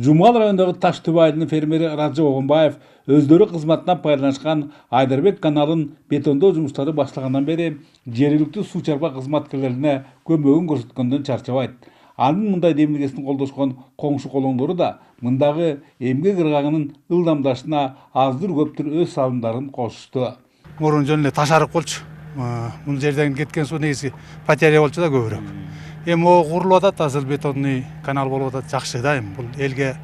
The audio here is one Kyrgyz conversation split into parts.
Жумгал районындагы Таштүбө айылынын фермери Раджа Огонбаев өздөрү кызматтан пайдаланышкан Айдарбек каналын бетондоо жумуштары башталгандан бери жергиликтүү суу чарба кызматкерлерине көмөгүн көрсөткөндөн чарчабайт. Анын мындай демилгесин колдошкон коңшу колоңдору да мындагы эмгек ыргагынын ылдамдашына аздыр көптүр өз салымдарын кошушту. Мурун жөн эле ташарып болчу. Бул жерден кеткен суу негизи потеря болчу да көбүрөөк. Эми о курулуп атат, азыр бетонный канал болуп атат, жакшы да. Эми бул элге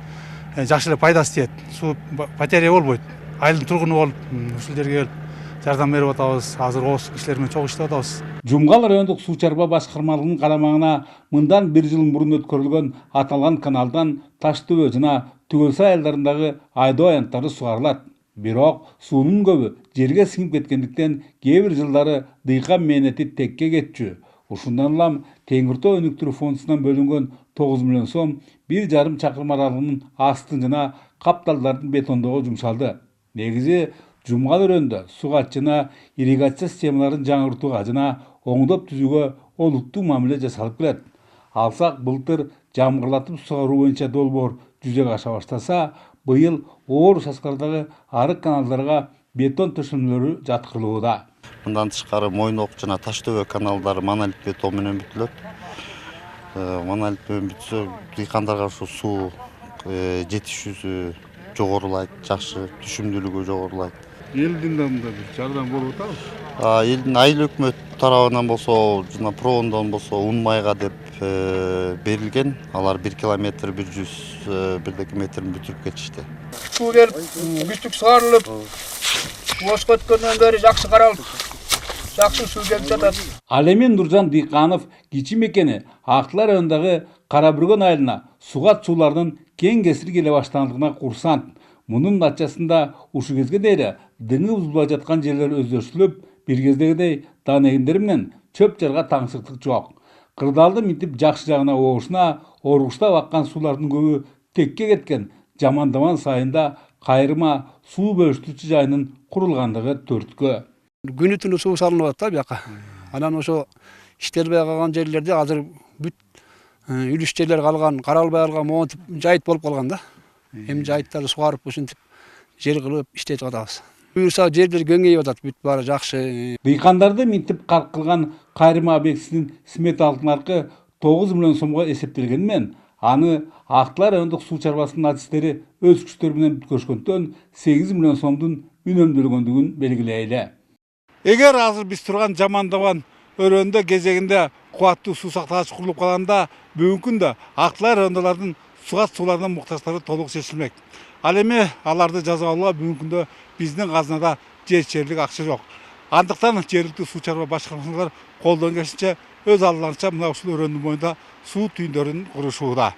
жакшы эле пайдасы тиет. Суу потеря болбойт. Айылдын тургуну болуп, ушул жерге келип жардам берип атабыз. Азыр осы кишилер менен чогуу иштеп атабыз. Жумгал райондук суу чарба башкармалыгынын карамагына мындан 1 жыл мурун өткөрүлгөн аталган каналдан Таштүбө жана Түгөлсай айылдарындагы айдоо аянттары сугарылат. Бирок суунун көбү жерге сиңип кеткендиктен кээ бир жылдары дыйкан мээнети текке кетчү. Ушундан улам Теңиртоо өнүктүрүү фондунан бөлүнгөн 9 миллион сом 1,5 чакырым аралыгынын астын жана капталдарын бетондоого жумшалды. Негизи Жумгал районунда суга жана ирригация системаларын жаңыртууга жана оңдоп түзүүгө олуттуу мамиле жасалып келет. Алсак былтыр жамгырлатып сугаруу боюнча долбоор жүзөгө аша баштаса, быйыл оор участкалардагы арык каналдарга бетон төшөмөлөрү жаткырылууда. Мындан тышкары Мойнок жана Таштөбө каналдары монолит бетон менен бүтүлөт. Монолит менен бүтсө, дыйкандарга ушу суу жетишүүсү жогорулайт, жакшы түшүмдүүлүгү жогорулайт. Элдин да мындай бир жардам болуп атабы? Элдин айыл өкмөт тарабынан болсо, жана Промдон болсо Унмайга деп берилген. Алар 1 километр 101 метр бүтүрүп кетишти. Суу келип, күчтүк сугарылып, бошко өткөндөн бери жакшы каралып, жакшы суу келип жатат. Ал эми Нуржан Дыйканов кичи мекени Актылай районундагы Карабүргөн айылына сугат суулардын кең кесир келе баштагандыгына курсант. Мунун натыйжасында ушу кезге дейин дыңы бузулбай жаткан жерлер өздөштүрүлүп, бир кездегидей дан эгиндер менен чөп жарга таңсыктык жок. Кырдаалды мынтип жакшы жагына оошуна оргуштап аккан суулардын көбү текке кеткен. Жамандаман сайында кайрыма суу бөлүштүрүүчү жайынын курулгандыгы төрткө. Күнү түнү суу салынып атат да бияка. Анан ошо иштелбей калган жерлерде азыр бүт үлүш жерлер калган, каралбай калган монтип жайыт болуп калган да. Эми жайыттарды сугарып ушинтип жер кылып иштетип атабыз. Буюрса жерлер кеңейип атат, бүт баары жакшы. Дыйкандарды минтип карк кылган кайрыма объектисинин сметалык наркы 9 миллион сомго эсептелгенмен, аны Актылай райондук суу чарбасынын адистери өз күчтөрү менен бүткөрүшкөндөн 8 миллион сомдун үнөмдөлгөндүгүн белгилейли. Эгер азыр биз турган жамандабан өрөөндө кезегинде кубаттуу суу сактагыч курулуп калганда, бүгүнкү күндө Актылай райондолордун сугат сууларынан муктаждыгы толук чечилмек. Ал эми аларды жазалоо бүгүнкү күндө биздин казынада жетишерлик акча жок. Андыктан жергиликтүү суу чарба башкармалар колдон келишинче өз алдыларынча мына ушул өрөөндүн боюнда суу түйүндөрүн курушууда.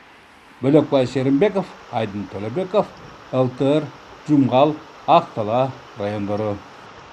Бөлөкбай Шеримбеков, Айдын Төлөбеков, ЛТР, Жумгал, Актала райондору.